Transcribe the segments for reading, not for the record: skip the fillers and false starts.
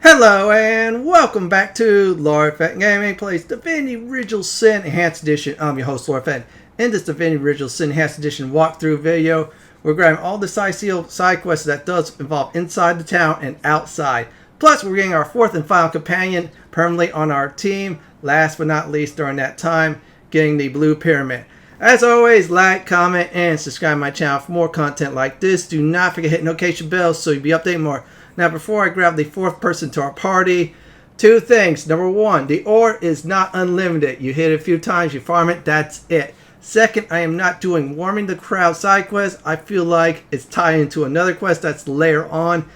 Hello and welcome back to Lord Fenton Gaming plays Divinity Original Sin Enhanced Edition. I'm your host Lord Fenton. In this Divinity Original Sin Enhanced Edition walkthrough video, we're grabbing all the Cyseal side quests that does involve inside the town and outside. Plus we're getting our fourth and final companion permanently on our team. Last but not least during that time, getting the blue pyramid. As always, like, comment, and subscribe to my channel for more content like this. Do not forget to hit notification bell so you'll be updated more. Now, before I grab the fourth person to our party, two things. Number one, the ore is not unlimited. You hit it a few times, you farm it, that's it. Second, I am not doing warming the crowd side quest. I feel like it's tied into another quest that's later on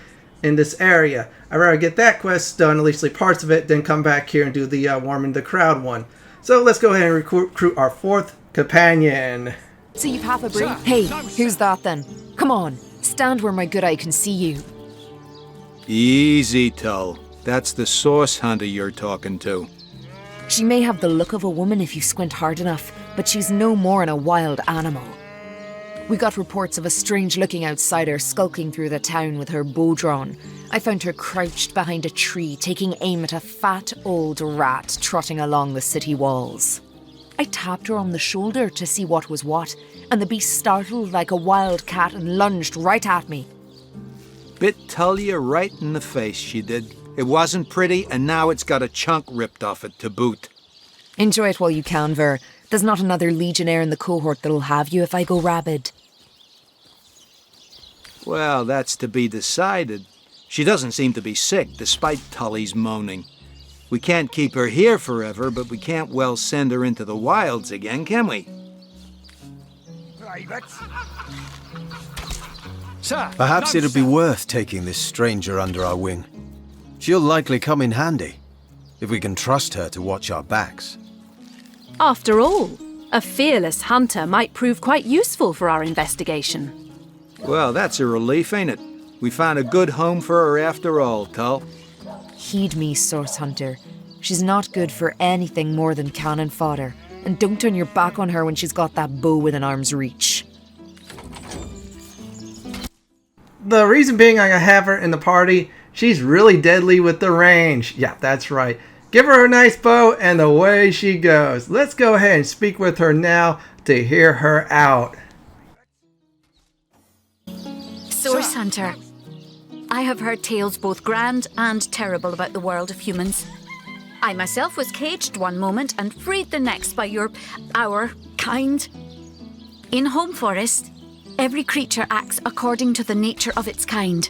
in this area. I'd rather get that quest done, at least parts of it, then come back here and do the warming the crowd one. So let's go ahead and recruit our fourth companion. So you've half a brain? Hey, who's that then? Come on, stand where my good eye can see you. Easy, Tull. That's the source hunter you're talking to. She may have the look of a woman if you squint hard enough, but she's no more than a wild animal. We got reports of a strange-looking outsider skulking through the town with her bow drawn. I found her crouched behind a tree, taking aim at a fat old rat trotting along the city walls. I tapped her on the shoulder to see what was what, and the beast startled like a wild cat and lunged right at me. Bit Tullia right in the face, she did. It wasn't pretty, and now it's got a chunk ripped off it to boot. Enjoy it while you can, Ver. There's not another legionnaire in the cohort that'll have you if I go rabid. Well, that's to be decided. She doesn't seem to be sick, despite Tully's moaning. We can't keep her here forever, but we can't well send her into the wilds again, can we? Perhaps it'd be worth taking this stranger under our wing. She'll likely come in handy, if we can trust her to watch our backs. After all, a fearless hunter might prove quite useful for our investigation. Well, that's a relief, ain't it? We found a good home for her after all, Tull. Heed me, Source Hunter. She's not good for anything more than cannon fodder. And don't turn your back on her when she's got that bow within arm's reach. The reason being I have her in the party, she's really deadly with the range. Yeah, that's right. Give her a nice bow and away she goes. Let's go ahead and speak with her now to hear her out. Source Hunter, I have heard tales both grand and terrible about the world of humans. I myself was caged one moment and freed the next by our kind. In Home Forest, every creature acts according to the nature of its kind.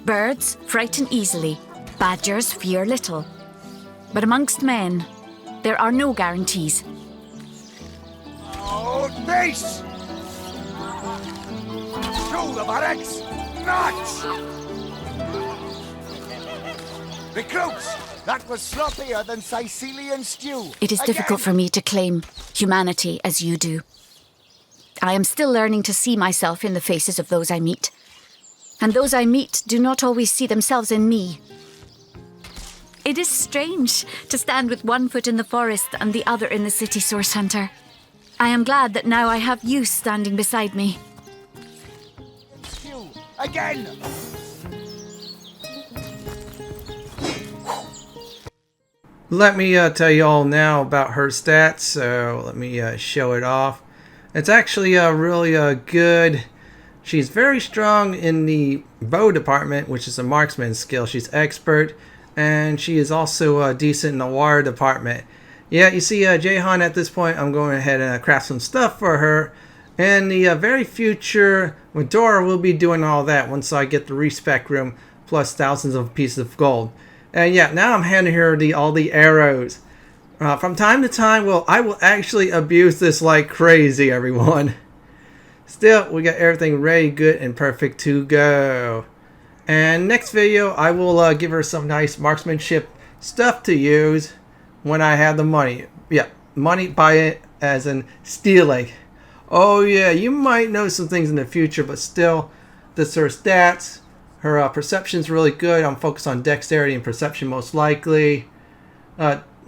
Birds frighten easily, badgers fear little. But amongst men, there are no guarantees. Oh, base! Through the barracks! Nuts! Recruits! That was sloppier than Sicilian stew. It is difficult for me to claim humanity as you do. I am still learning to see myself in the faces of those I meet. And those I meet do not always see themselves in me. It is strange to stand with one foot in the forest and the other in the city, Source Hunter. I am glad that now I have you standing beside me. You again! Let me tell you all now about her stats, so let me show it off. It's actually really good. She's very strong in the bow department, which is a marksman skill. She's expert, and she is also decent in the water department. Yeah, you see, Jahan at this point, I'm going ahead and craft some stuff for her. In the very future, Dora will be doing all that once I get the respec room, plus thousands of pieces of gold. And yeah, now I'm handing her all the arrows. From time to time, I will actually abuse this like crazy, everyone. Still, we got everything ready, good, and perfect to go. And next video, I will give her some nice marksmanship stuff to use when I have the money. Yeah, money, buy it as in stealing. Oh yeah, you might know some things in the future, but still, this is her stats. Her perception's really good. I'm focused on dexterity and perception most likely.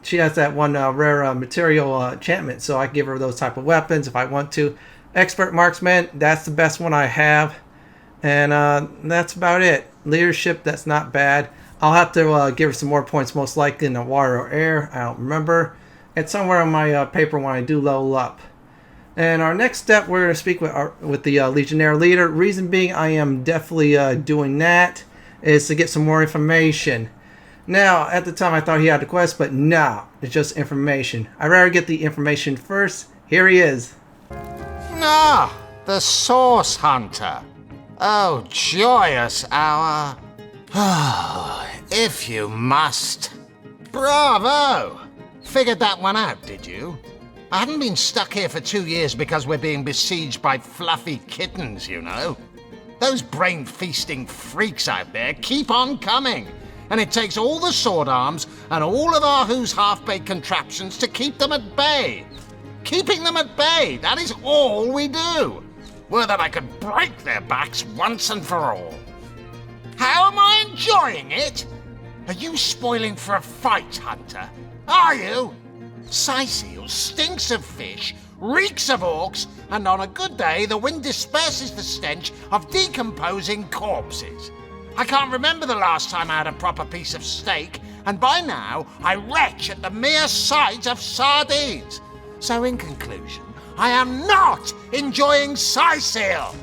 She has that one rare material enchantment, so I can give her those type of weapons if I want to. Expert marksman, that's the best one I have. And that's about it. Leadership, that's not bad. I'll have to give her some more points, most likely in the water or air. I don't remember. It's somewhere on my paper when I do level up. And our next step, we're going to speak with the Legionnaire leader. Reason being, I am definitely doing that, is to get some more information. Now, at the time, I thought he had the quest, but no, it's just information. I'd rather get the information first. Here he is. Ah, the Source Hunter. Oh, joyous hour. Oh, if you must. Bravo! Figured that one out, did you? I haven't been stuck here for 2 years because we're being besieged by fluffy kittens, you know. Those brain-feasting freaks out there keep on coming, and it takes all the sword arms and all of Arhu's half-baked contraptions to keep them at bay. Keeping them at bay, that is all we do. Were that I could break their backs once and for all. How am I enjoying it? Are you spoiling for a fight, Hunter? Are you? Cyseal stinks of fish, reeks of orcs, and on a good day the wind disperses the stench of decomposing corpses. I can't remember the last time I had a proper piece of steak, and by now I retch at the mere sight of sardines. So in conclusion, I am not enjoying Cyseal.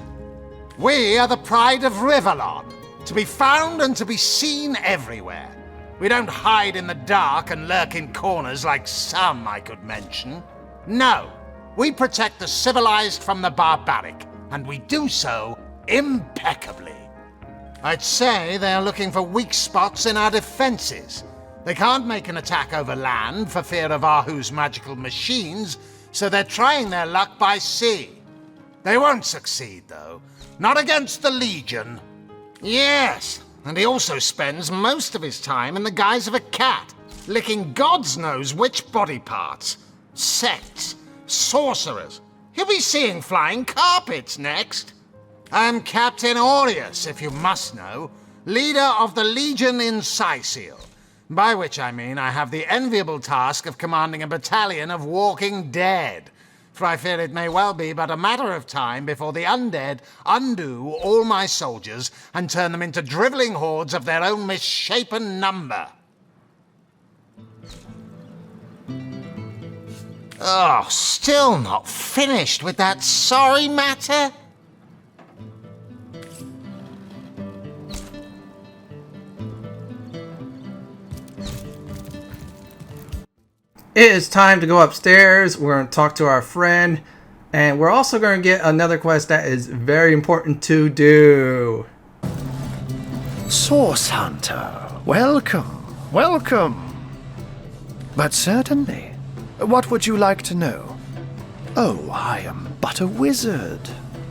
We are the pride of Rivellon, to be found and to be seen everywhere. We don't hide in the dark and lurk in corners like some I could mention. No, we protect the civilized from the barbaric, and we do so impeccably. I'd say they're looking for weak spots in our defenses. They can't make an attack over land for fear of Arhu's magical machines, so they're trying their luck by sea. They won't succeed, though. Not against the Legion. Yes, and he also spends most of his time in the guise of a cat, licking God's knows which body parts. Sects, sorcerers. He'll be seeing flying carpets next. I'm Captain Aureus, if you must know, leader of the Legion in Cyseal, by which I mean I have the enviable task of commanding a battalion of walking dead, for I fear it may well be but a matter of time before the undead undo all my soldiers and turn them into drivelling hordes of their own misshapen number. Oh, still not finished with that sorry matter? It is time to go upstairs. We're going to talk to our friend. And we're also going to get another quest that is very important to do. Source Hunter, welcome, welcome. But certainly, what would you like to know? Oh, I am but a wizard,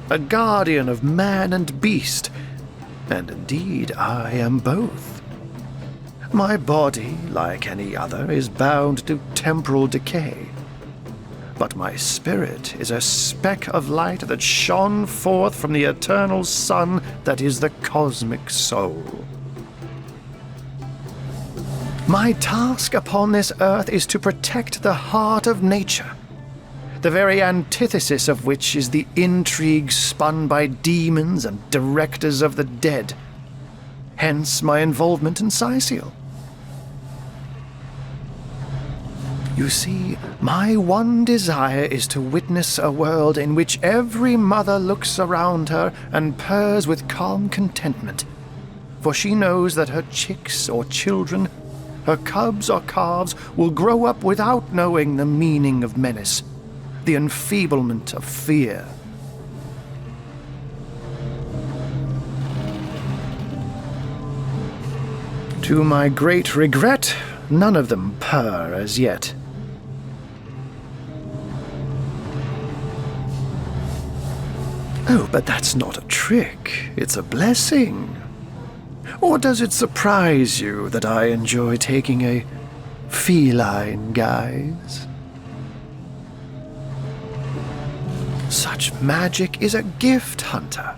a guardian of man and beast, and indeed I am both. My body, like any other, is bound to temporal decay. But my spirit is a speck of light that shone forth from the eternal sun that is the cosmic soul. My task upon this earth is to protect the heart of nature, the very antithesis of which is the intrigue spun by demons and directors of the dead. Hence my involvement in Cyseal. You see, my one desire is to witness a world in which every mother looks around her and purrs with calm contentment, for she knows that her chicks or children, her cubs or calves, will grow up without knowing the meaning of menace, the enfeeblement of fear. To my great regret, none of them purr as yet. Oh, but that's not a trick. It's a blessing. Or does it surprise you that I enjoy taking a feline guise? Such magic is a gift, Hunter.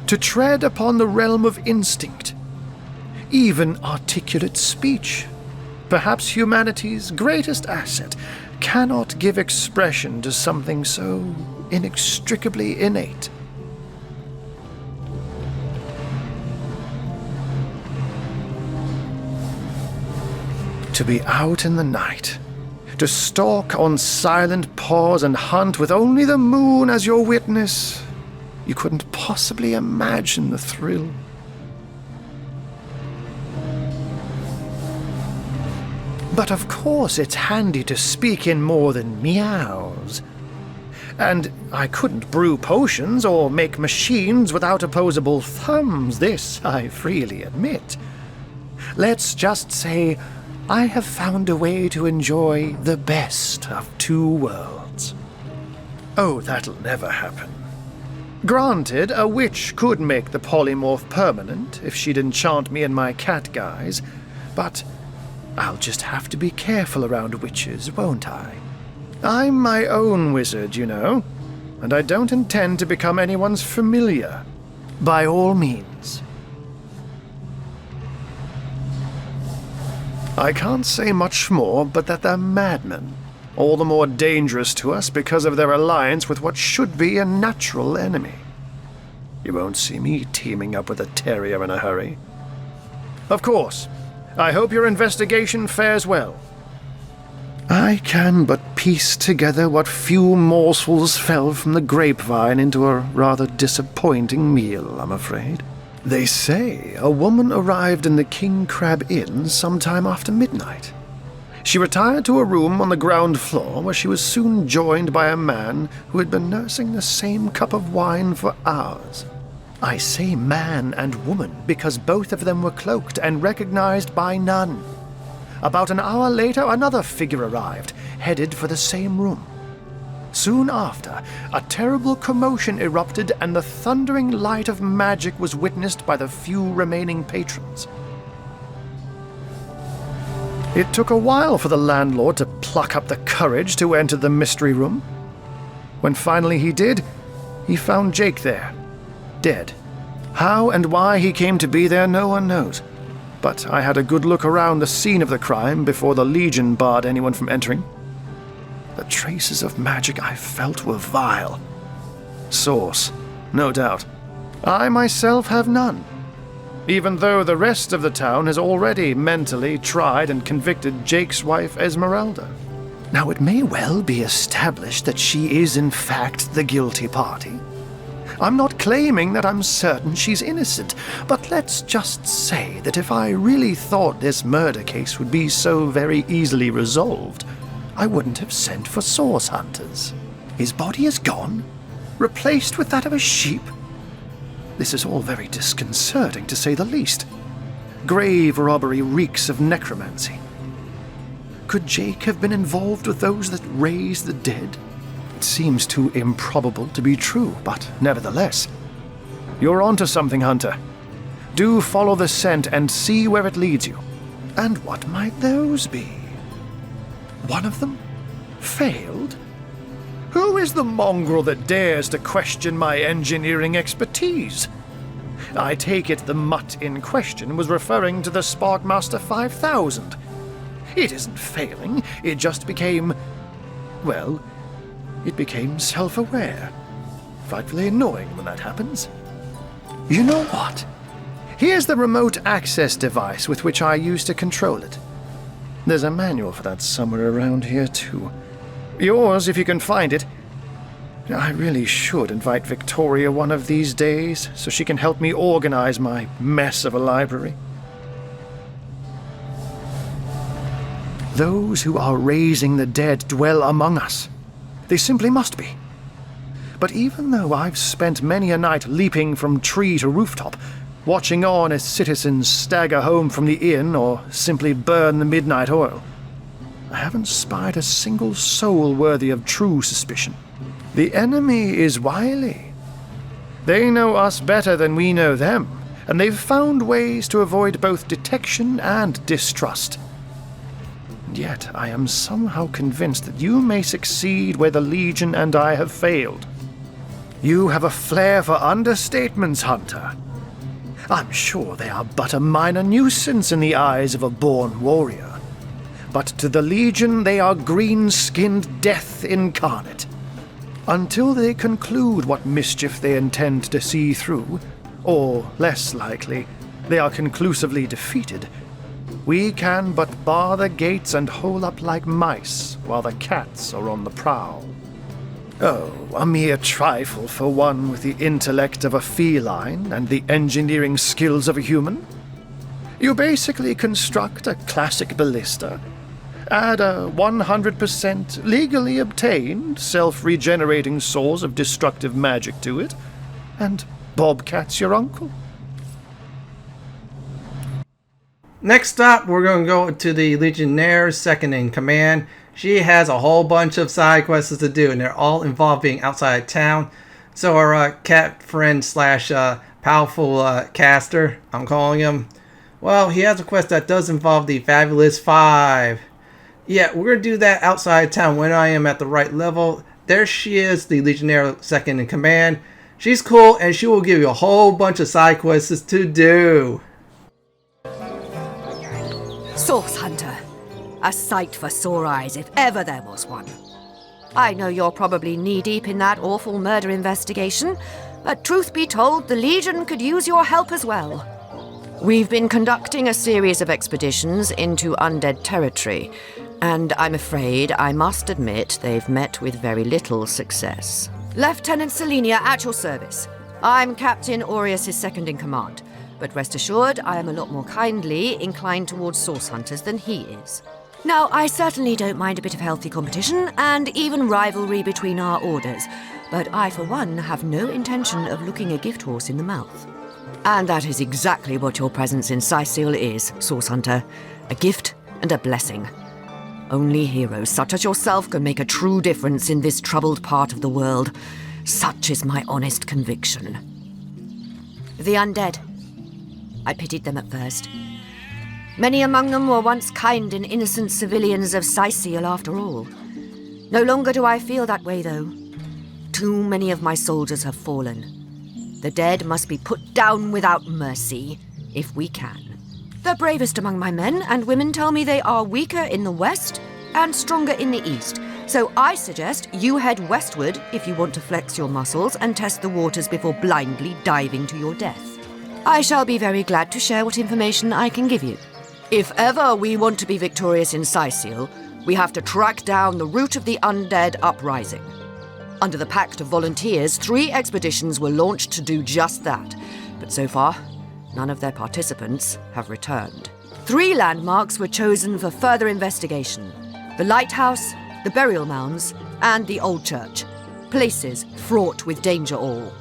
To tread upon the realm of instinct, even articulate speech, perhaps humanity's greatest asset, cannot give expression to something so inextricably innate. to be out in the night, to stalk on silent paws and hunt with only the moon as your witness. You couldn't possibly imagine the thrill. But of course it's handy to speak in more than meows. And I couldn't brew potions or make machines without opposable thumbs, this I freely admit. Let's just say I have found a way to enjoy the best of two worlds. Oh, that'll never happen. Granted, a witch could make the polymorph permanent if she'd enchant me in my cat guise, but I'll just have to be careful around witches, won't I? I'm my own wizard, you know, and I don't intend to become anyone's familiar. By all means. I can't say much more, but that they're madmen, all the more dangerous to us because of their alliance with what should be a natural enemy. You won't see me teaming up with a terrier in a hurry. Of course, I hope your investigation fares well. I can but piece together what few morsels fell from the grapevine into a rather disappointing meal, I'm afraid. They say a woman arrived in the King Crab Inn sometime after midnight. She retired to a room on the ground floor where she was soon joined by a man who had been nursing the same cup of wine for hours. I say man and woman because both of them were cloaked and recognized by none. About an hour later, another figure arrived, headed for the same room. Soon after, a terrible commotion erupted and the thundering light of magic was witnessed by the few remaining patrons. It took a while for the landlord to pluck up the courage to enter the mystery room. When finally he did, he found Jake there, dead. How and why he came to be there, no one knows. But I had a good look around the scene of the crime before the Legion barred anyone from entering. The traces of magic I felt were vile. Source, no doubt. I myself have none, even though the rest of the town has already mentally tried and convicted Jake's wife Esmeralda. Now it may well be established that she is in fact the guilty party. I'm not claiming that I'm certain she's innocent, but let's just say that if I really thought this murder case would be so very easily resolved, I wouldn't have sent for source hunters. His body is gone, replaced with that of a sheep. This is all very disconcerting, to say the least. Grave robbery reeks of necromancy. Could Jake have been involved with those that raise the dead? It seems too improbable to be true, but nevertheless. You're onto something, Hunter. Do follow the scent and see where it leads you. And what might those be? One of them failed? Who is the mongrel that dares to question my engineering expertise? I take it the mutt in question was referring to the Sparkmaster 5000. It isn't failing, it just became, well, it became self-aware. Frightfully annoying when that happens. You know what? Here's the remote access device with which I used to control it. There's a manual for that somewhere around here, too. Yours, if you can find it. I really should invite Victoria one of these days, so she can help me organize my mess of a library. Those who are raising the dead dwell among us. They simply must be. But even though I've spent many a night leaping from tree to rooftop, watching on as citizens stagger home from the inn or simply burn the midnight oil, I haven't spied a single soul worthy of true suspicion. The enemy is wily. They know us better than we know them, and they've found ways to avoid both detection and distrust. And yet I am somehow convinced that you may succeed where the Legion and I have failed. You have a flair for understatements, Hunter. I'm sure they are but a minor nuisance in the eyes of a born warrior. But to the Legion they are green-skinned death incarnate. Until they conclude what mischief they intend to see through, or, less likely, they are conclusively defeated, We can but bar the gates and hole up like mice while the cats are on the prowl. Oh, a mere trifle for one with the intellect of a feline and the engineering skills of a human. You basically construct a classic ballista, add a 100% legally obtained self-regenerating source of destructive magic to it, and Bobcat's your uncle. Next up, we're going to go to the Legionnaire's second in command. She has a whole bunch of side quests to do, and they're all involving outside town. So our cat friend slash powerful caster, I'm calling him, well, he has a quest that does involve the Fabulous Five. Yeah, we're going to do that outside town when I am at the right level. There she is, the Legionnaire second in command. She's cool, and she will give you a whole bunch of side quests to do. Source Hunter. A sight for sore eyes if ever there was one. I know you're probably knee-deep in that awful murder investigation, but truth be told, the Legion could use your help as well. We've been conducting a series of expeditions into undead territory, and I'm afraid I must admit they've met with very little success. Lieutenant Selenia, at your service. I'm Captain Aureus' second in command, but rest assured I am a lot more kindly inclined towards source hunters than he is. Now, I certainly don't mind a bit of healthy competition and even rivalry between our orders, but I, for one, have no intention of looking a gift horse in the mouth. And that is exactly what your presence in Cyseal is, Source Hunter. A gift and a blessing. Only heroes such as yourself can make a true difference in this troubled part of the world. Such is my honest conviction. The undead. I pitied them at first. Many among them were once kind and innocent civilians of Cyseal after all. No longer do I feel that way, though. Too many of my soldiers have fallen. The dead must be put down without mercy, if we can. The bravest among my men and women tell me they are weaker in the west and stronger in the east. So I suggest you head westward if you want to flex your muscles and test the waters before blindly diving to your death. I shall be very glad to share what information I can give you. If ever we want to be victorious in Cyseal, we have to track down the root of the undead uprising. Under the Pact of Volunteers, 3 expeditions were launched to do just that, but so far, none of their participants have returned. 3 landmarks were chosen for further investigation: the Lighthouse, the burial mounds, and the old church. Places fraught with danger all.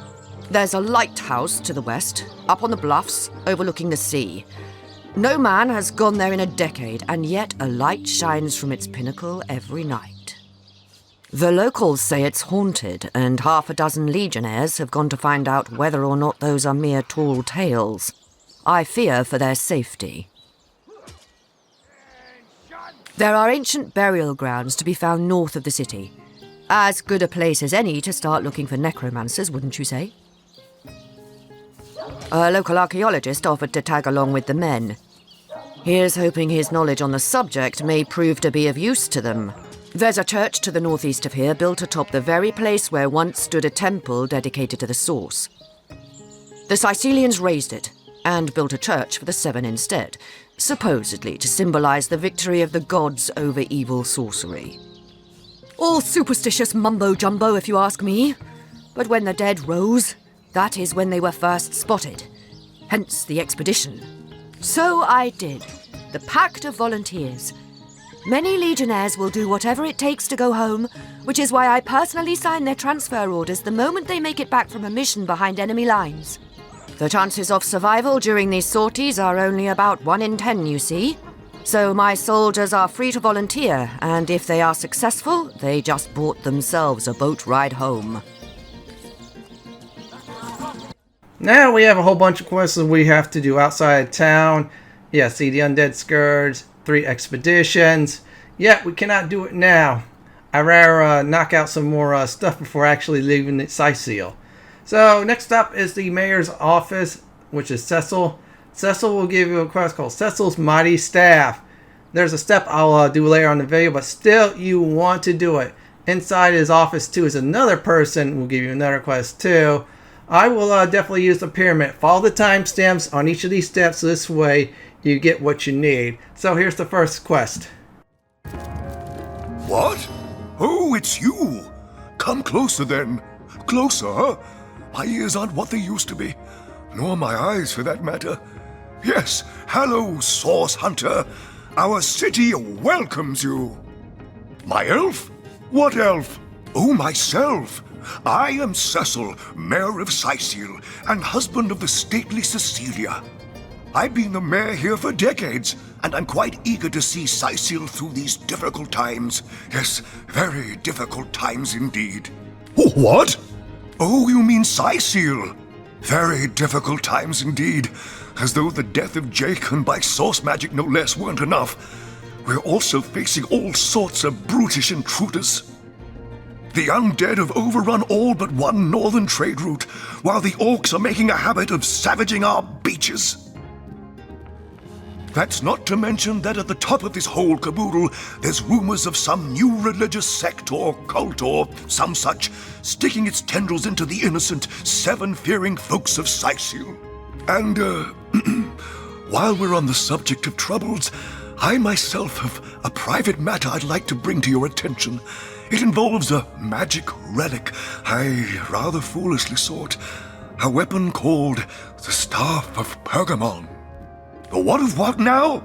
There's a lighthouse to the west, up on the bluffs, overlooking the sea. No man has gone there in a decade, and yet a light shines from its pinnacle every night. The locals say it's haunted, and half a dozen legionnaires have gone to find out whether or not those are mere tall tales. I fear for their safety. There are ancient burial grounds to be found north of the city. As good a place as any to start looking for necromancers, wouldn't you say? A local archaeologist offered to tag along with the men. Here's hoping his knowledge on the subject may prove to be of use to them. There's a church to the northeast of here, built atop the very place where once stood a temple dedicated to the source. The Cycilians razed it, and built a church for the 7 instead, supposedly to symbolize the victory of the gods over evil sorcery. All superstitious mumbo-jumbo, if you ask me. But when the dead rose, that is when they were first spotted. Hence the expedition. So I did. The Pact of Volunteers. Many legionnaires will do whatever it takes to go home, which is why I personally sign their transfer orders the moment they make it back from a mission behind enemy lines. The chances of survival during these sorties are only about 1 in 10, you see. So my soldiers are free to volunteer, and if they are successful, they just bought themselves a boat ride home. Now we have a whole bunch of quests that we have to do outside town. Yeah, see the Undead Scourge, 3 expeditions. Yeah, we cannot do it now. I'd rather knock out some more stuff before actually leaving the Cyseal. So next up is the mayor's office, which is Cecil. Cecil will give you a quest called Cecil's Mighty Staff. There's a step I'll do later on the video, but still you want to do it. Inside his office too is another person who will give you another quest too. I will definitely use the pyramid. Follow the timestamps on each of these steps. This way you get what you need. So here's the first quest. What? Oh, it's you. Come closer then. Closer, huh? My ears aren't what they used to be. Nor my eyes, for that matter. Yes, hello, Source Hunter. Our city welcomes you. My elf? What elf? Oh, myself. I am Cecil, Mayor of Cyseal, and husband of the stately Cecilia. I've been the mayor here for decades, and I'm quite eager to see Cyseal through these difficult times. Yes, very difficult times indeed. What? Oh, you mean Cyseal? Very difficult times indeed. As though the death of Jacon by source magic no less weren't enough. We're also facing all sorts of brutish intruders. The undead have overrun all but one northern trade route, while the orcs are making a habit of savaging our beaches. That's not to mention that at the top of this whole caboodle, there's rumors of some new religious sect or cult or some such sticking its tendrils into the innocent, seven-fearing folks of Cyseal. And, while we're on the subject of troubles, I myself have a private matter I'd like to bring to your attention. It involves a magic relic I rather foolishly sought. A weapon called the Staff of Pergamon. The what of what now?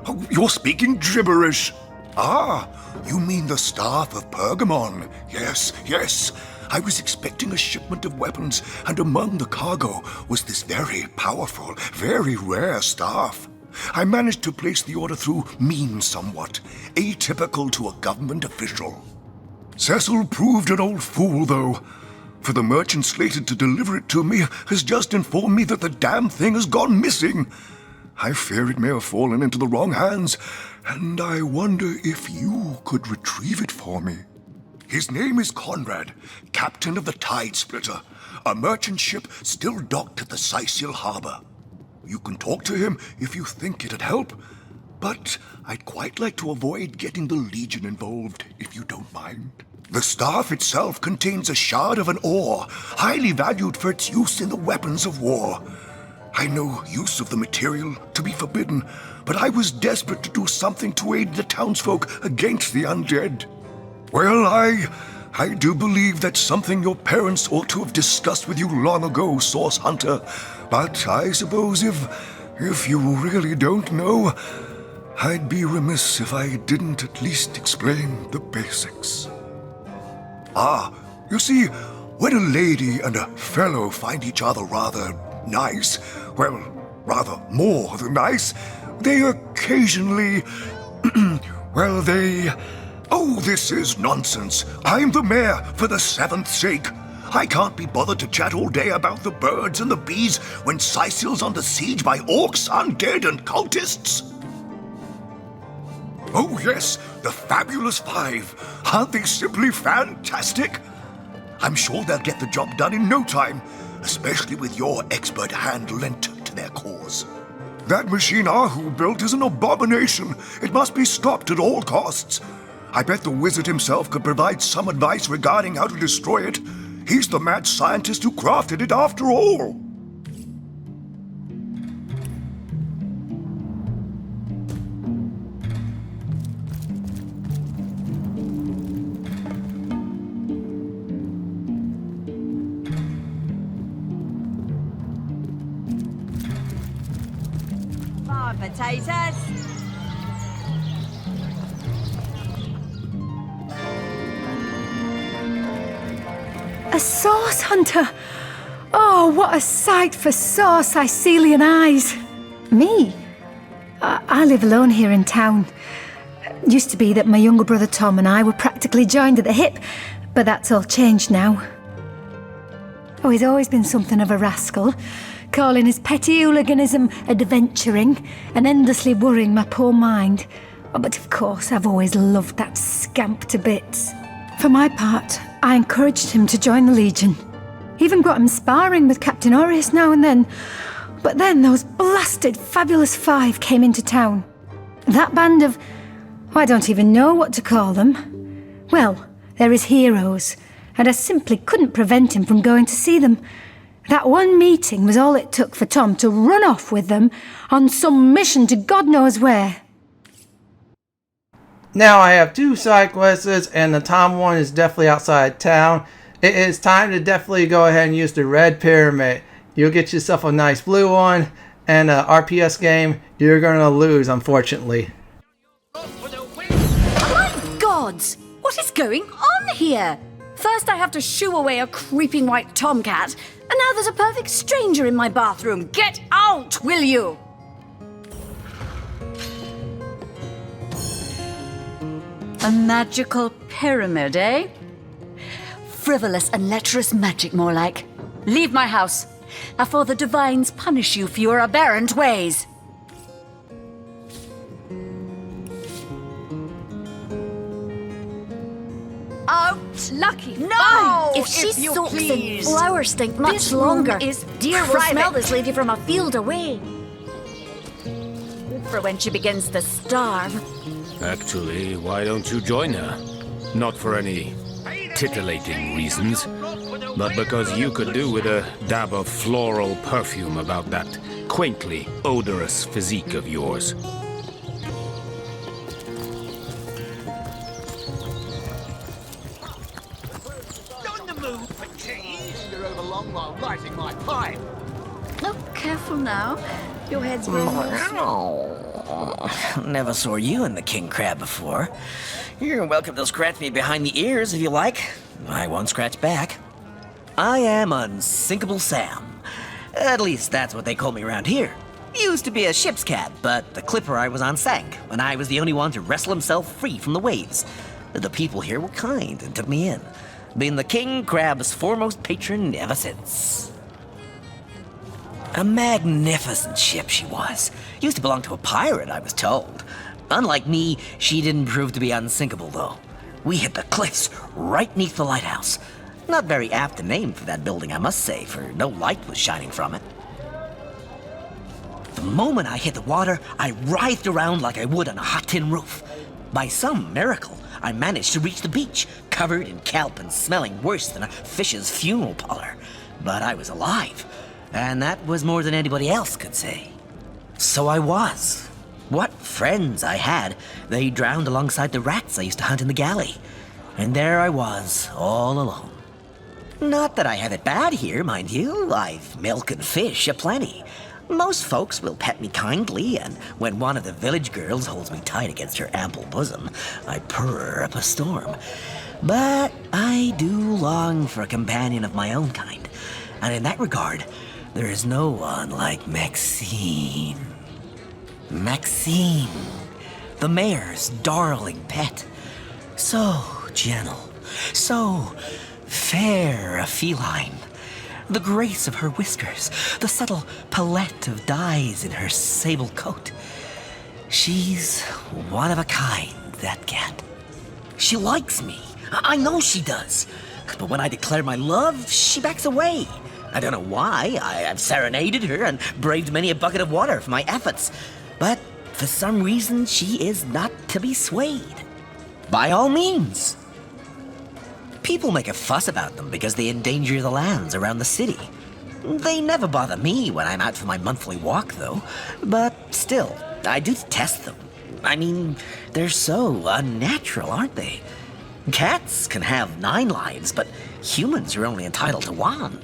Oh, you're speaking gibberish. Ah, you mean the Staff of Pergamon. Yes, yes. I was expecting a shipment of weapons, and among the cargo was this very powerful, very rare staff. I managed to place the order through means somewhat, atypical to a government official. Cecil proved an old fool, though, for the merchant slated to deliver it to me has just informed me that the damn thing has gone missing. I fear it may have fallen into the wrong hands, and I wonder if you could retrieve it for me. His name is Conrad, captain of the Tide Splitter, a merchant ship still docked at the Cyseal harbor. You can talk to him if you think it'd help, but I'd quite like to avoid getting the Legion involved, if you don't mind. The staff itself contains a shard of an ore, highly valued for its use in the weapons of war. I know use of the material to be forbidden, but I was desperate to do something to aid the townsfolk against the undead. Well, I do believe that's something your parents ought to have discussed with you long ago, Source Hunter. But I suppose if you really don't know, I'd be remiss if I didn't at least explain the basics. Ah, you see, when a lady and a fellow find each other rather nice, well, rather more than nice, they occasionally, well, Oh, this is nonsense. I'm the mayor for the 7th sake. I can't be bothered to chat all day about the birds and the bees when Cyseal's under siege by orcs, undead, and cultists. Oh yes, the Fabulous Five. Aren't they simply fantastic? I'm sure they'll get the job done in no time, especially with your expert hand lent to their cause. That machine Arhu built is an abomination. It must be stopped at all costs. I bet the wizard himself could provide some advice regarding how to destroy it. He's the mad scientist who crafted it after all. More potatoes. A source hunter! Oh, what a sight for sore Cycelian eyes! Me? I live alone here in town. Used to be that my younger brother Tom and I were practically joined at the hip, but that's all changed now. Oh, he's always been something of a rascal, calling his petty hooliganism adventuring and endlessly worrying my poor mind. Oh, but of course, I've always loved that scamp to bits. For my part, I encouraged him to join the Legion. Even got him sparring with Captain Aureus now and then. But then those blasted Fabulous Five came into town. That band of... I don't even know what to call them. Well, they're his heroes, and I simply couldn't prevent him from going to see them. That one meeting was all it took for Tom to run off with them on some mission to God knows where. Now I have 2 side quests, and the Tom one is definitely outside town. It is time to definitely go ahead and use the red pyramid. You'll get yourself a nice blue one, and an RPS game, you're gonna lose, unfortunately. My gods! What is going on here? First I have to shoo away a creeping white tomcat, and now there's a perfect stranger in my bathroom. Get out, will you? A magical pyramid, eh? Frivolous and lecherous magic, more like. Leave my house, afore the divines punish you for your aberrant ways. Out! Lucky! No! If she soaks in flower stink much This longer, room is dear will private. smell this lady from a field away. Good for when she begins to starve. Actually, why don't you join her? Not for any titillating reasons, but because you could do with a dab of floral perfume about that quaintly odorous physique of yours. On the move for cheese. You're over long while lighting my pipe. Oh, careful now. Your head's very Never saw you in the king crab before. You're welcome to scratch me behind the ears if you like. I won't scratch back. I am Unsinkable Sam. At least that's what they call me around here. Used to be a ship's cat, but the clipper I was on sank, and I was the only one to wrestle himself free from the waves. The people here were kind and took me in, being the king crab's foremost patron ever since. A magnificent ship she was. Used to belong to a pirate, I was told. Unlike me, she didn't prove to be unsinkable, though. We hit the cliffs right neath the lighthouse. Not very apt a name for that building, I must say, for no light was shining from it. The moment I hit the water, I writhed around like I would on a hot tin roof. By some miracle, I managed to reach the beach, covered in kelp and smelling worse than a fish's funeral parlor. But I was alive, and that was more than anybody else could say. So I was. What friends I had. They drowned alongside the rats I used to hunt in the galley. And there I was, all alone. Not that I have it bad here, mind you. I've milk and fish aplenty. Most folks will pet me kindly, and when one of the village girls holds me tight against her ample bosom, I purr up a storm. But I do long for a companion of my own kind, and in that regard, there is no one like Maxine. Maxine, the mayor's darling pet. So gentle, so fair a feline. The grace of her whiskers, the subtle palette of dyes in her sable coat. She's one of a kind, that cat. She likes me. I know she does. But when I declare my love, she backs away. I don't know why. I've serenaded her and braved many a bucket of water for my efforts. But for some reason, she is not to be swayed. By all means. People make a fuss about them because they endanger the lands around the city. They never bother me when I'm out for my monthly walk, though. But still, I do detest them. I mean, they're so unnatural, aren't they? Cats can have 9 lives, but humans are only entitled to 1.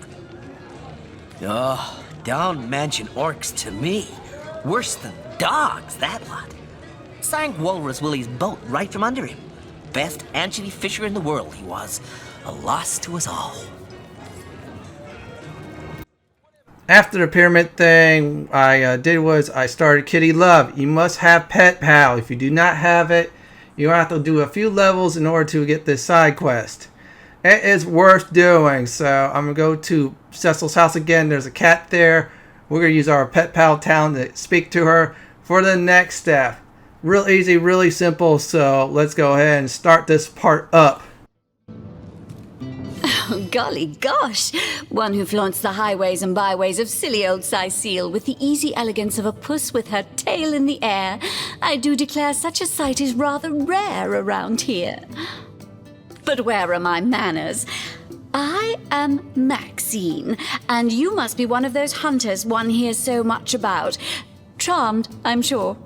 Oh, don't mention orcs to me. Worse than dogs, that lot. Sank Walrus Willie's boat right from under him. Best anchovy fisher in the world he was. A loss to us all. After the pyramid thing, I did was I started Kitty Love. You must have Pet Pal. If you do not have it, you have to do a few levels in order to get this side quest. It is worth doing. So I'm going to go to Cecil's house again. There's a cat there. We're going to use our Pet Pal talent to speak to her for the next step. Real easy, really simple. So let's go ahead and start this part up. Oh, golly gosh! One who flaunts the highways and byways of silly old Cyseal with the easy elegance of a puss with her tail in the air. I do declare such a sight is rather rare around here. But where are my manners? I am Maxine, and you must be one of those hunters one hears so much about. Charmed, I'm sure.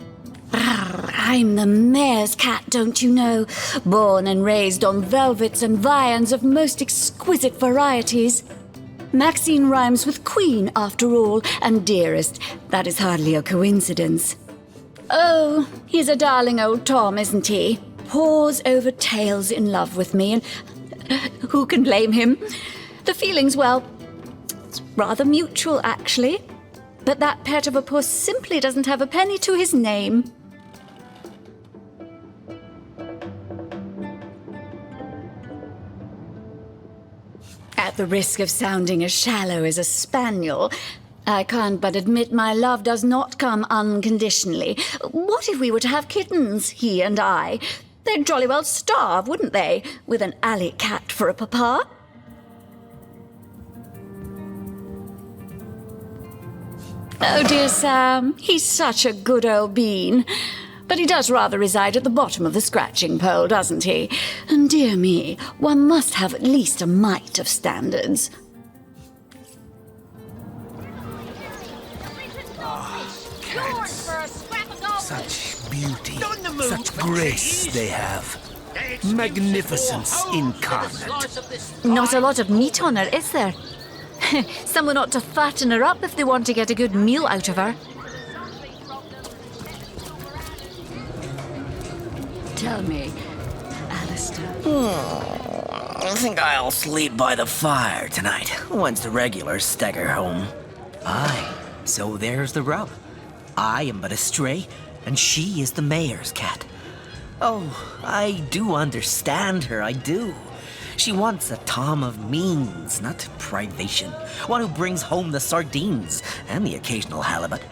I'm the mayor's cat, don't you know? Born and raised on velvets and viands of most exquisite varieties. Maxine rhymes with queen, after all, and dearest. That is hardly a coincidence. Oh, he's a darling old Tom, isn't he? Paws over tails in love with me, and who can blame him? The feeling's, well, it's rather mutual, actually. But that pet of a puss simply doesn't have a penny to his name. At the risk of sounding as shallow as a spaniel, I can't but admit my love does not come unconditionally. What if we were to have kittens, he and I? They'd jolly well starve, wouldn't they, with an alley cat for a papa? Oh dear Sam, he's such a good old bean. But he does rather reside at the bottom of the scratching pole, doesn't he? And dear me, one must have at least a mite of standards. Cats. Such beauty, such grace they have. Magnificence incarnate. Not a lot of meat on her, is there? Someone ought to fatten her up if they want to get a good meal out of her. Tell me, Alistair. I think I'll sleep by the fire tonight, once the regulars stagger home. Aye, so there's the rub. I am but a stray, and she is the mayor's cat. Oh, I do understand her, I do. She wants a Tom of means, not privation. One who brings home the sardines and the occasional halibut.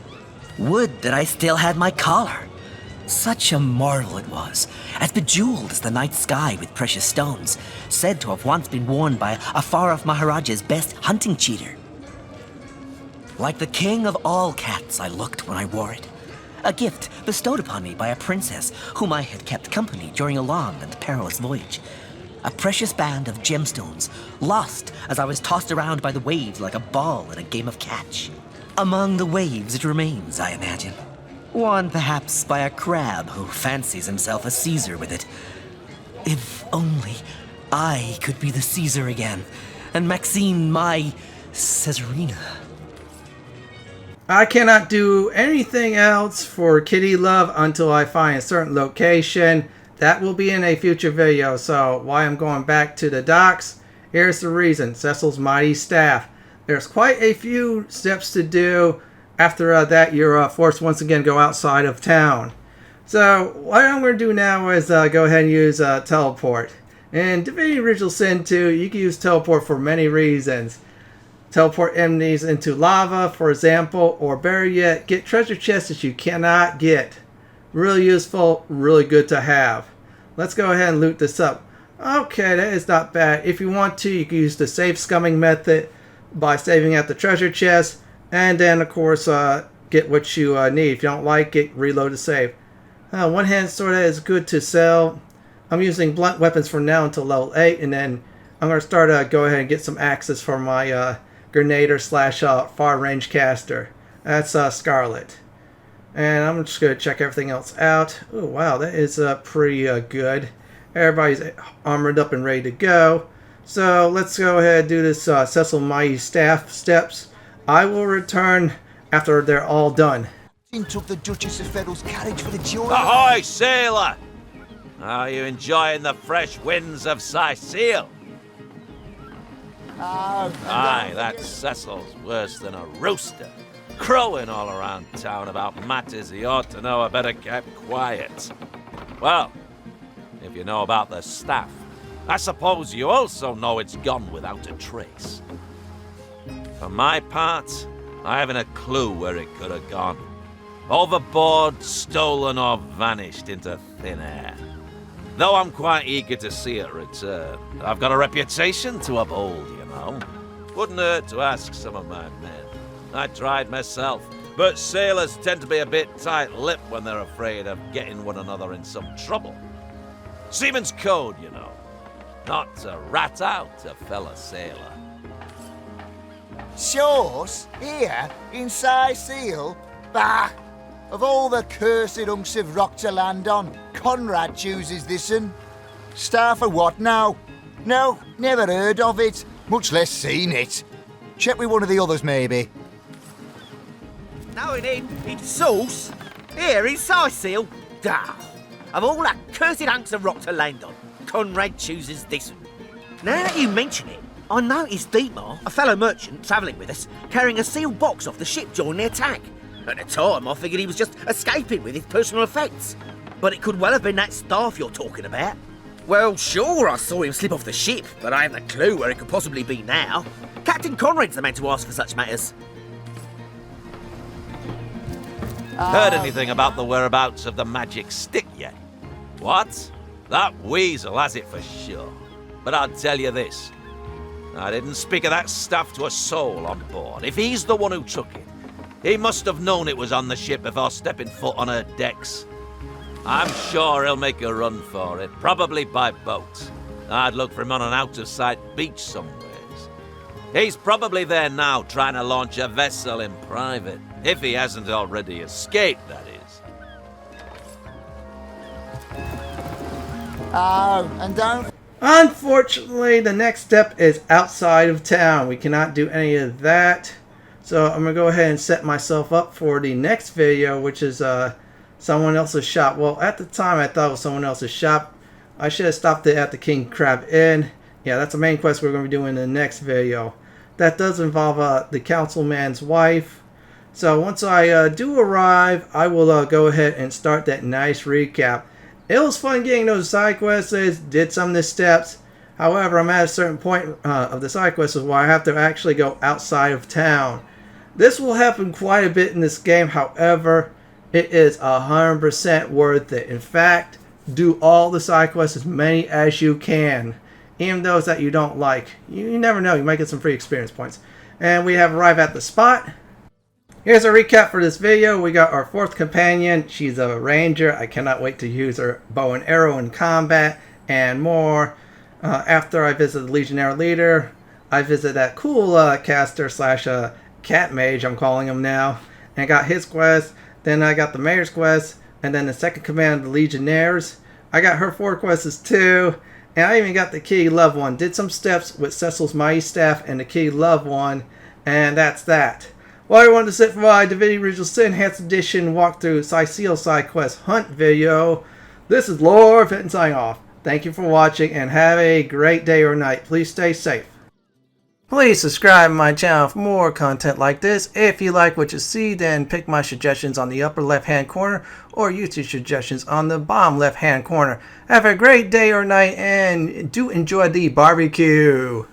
Would that I still had my collar. Such a marvel it was, as bejeweled as the night sky with precious stones, said to have once been worn by a far-off Maharaja's best hunting cheater. Like the king of all cats I looked when I wore it. A gift bestowed upon me by a princess whom I had kept company during a long and perilous voyage. A precious band of gemstones, lost as I was tossed around by the waves like a ball in a game of catch. Among the waves it remains, I imagine. Won perhaps by a crab who fancies himself a Caesar with it. If only I could be the Caesar again, and Maxine my Caesarina. I cannot do anything else for Kitty Love until I find a certain location. That will be in a future video. So why I'm going back to the docks, here's the reason. Cecil's mighty staff. There's quite a few steps to do. After that, you're forced once again to go outside of town. So what I'm going to do now is go ahead and use teleport. In Divinity Original Sin 2, you can use teleport for many reasons. Teleport enemies into lava, for example, or better yet, get treasure chests that you cannot get. Really useful, really good to have. Let's go ahead and loot this up. Okay, that is not bad. If you want to, you can use the safe scumming method by saving out the treasure chest. And then, of course, get what you need. If you don't like it, reload the save. One hand sword is good to sell. I'm using blunt weapons for now until level 8. And then I'm going to start go ahead and get some axes for my grenader slash far range caster. That's Scarlet. And I'm just going to check everything else out. Oh, wow, that is pretty good. Everybody's armored up and ready to go. So let's go ahead and do this Cecil Mighty Staff steps. I will return after they're all done. Took the Duchess of Federal's carriage for the joy. Ahoy, sailor! Are you enjoying the fresh winds of Cyseal? Aye, that Cecil's worse than a rooster. Crowing all around town about matters he ought to know are better kept quiet. Well, if you know about the staff, I suppose you also know it's gone without a trace. For my part, I haven't a clue where it could have gone. Overboard, stolen, or vanished into thin air. Though I'm quite eager to see it return. I've got a reputation to uphold, you know. Wouldn't hurt to ask some of my men. I tried myself, but sailors tend to be a bit tight-lipped when they're afraid of getting one another in some trouble. Seaman's code, you know. Not to rat out a fellow sailor. Sauce? Here? In Cyseal? Bah! Of all the cursed hunks of rock to land on, Conrad chooses this one. Star for what now? No, never heard of it, much less seen it. Check with one of the others, maybe. No, it's sauce. Here in Cyseal. Duh. Of all that cursed hunks of rock to land on, Conrad chooses this one. Now that you mention it, I noticed Dietmar, a fellow merchant travelling with us, carrying a sealed box off the ship during the attack. At the time, I figured he was just escaping with his personal effects. But it could well have been that staff you're talking about. Well, sure, I saw him slip off the ship, but I haven't a clue where it could possibly be now. Captain Conrad's the man to ask for such matters. Heard anything about the whereabouts of the magic stick yet? What? That weasel has it for sure. But I'll tell you this. I didn't speak of that stuff to a soul on board. If he's the one who took it, he must have known it was on the ship before stepping foot on her decks. I'm sure he'll make a run for it, probably by boat. I'd look for him on an out-of-sight beach somewheres. He's probably there now trying to launch a vessel in private, if he hasn't already escaped, that is. Oh, and don't... Unfortunately, the next step is outside of town. We cannot do any of that. So I'm going to go ahead and set myself up for the next video, which is someone else's shop. Well, at the time I thought it was someone else's shop. I should have stopped it at the King Crab Inn. Yeah, that's the main quest we're going to be doing in the next video. That does involve the councilman's wife. So once I do arrive, I will go ahead and start that nice recap. It was fun getting those side quests, did some of the steps. However, I'm at a certain point of the side quests where I have to actually go outside of town. This will happen quite a bit in this game, however, it is 100% worth it. In fact, do all the side quests, as many as you can. Even those that you don't like. You never know, you might get some free experience points. And we have arrived at the spot. Here's a recap for this video. We got our fourth companion. She's a ranger. I cannot wait to use her bow and arrow in combat and more. After I visit the Legionnaire leader, I visit that cool caster slash cat mage, I'm calling him now, and got his quest. Then I got the mayor's quest, and then the second command of the Legionnaires. I got her 4 quests too, and I even got the key love one. Did some steps with Cecil's mighty staff and the key love one, and that's that. Well, everyone, to sit for my Divinity Original Sin Enhanced Edition walkthrough Cyseal side quest hunt video. This is Lord Fenton signing off. Thank you for watching and have a great day or night. Please stay safe. Please subscribe to my channel for more content like this. If you like what you see, then pick my suggestions on the upper left hand corner or YouTube suggestions on the bottom left hand corner. Have a great day or night and do enjoy the barbecue.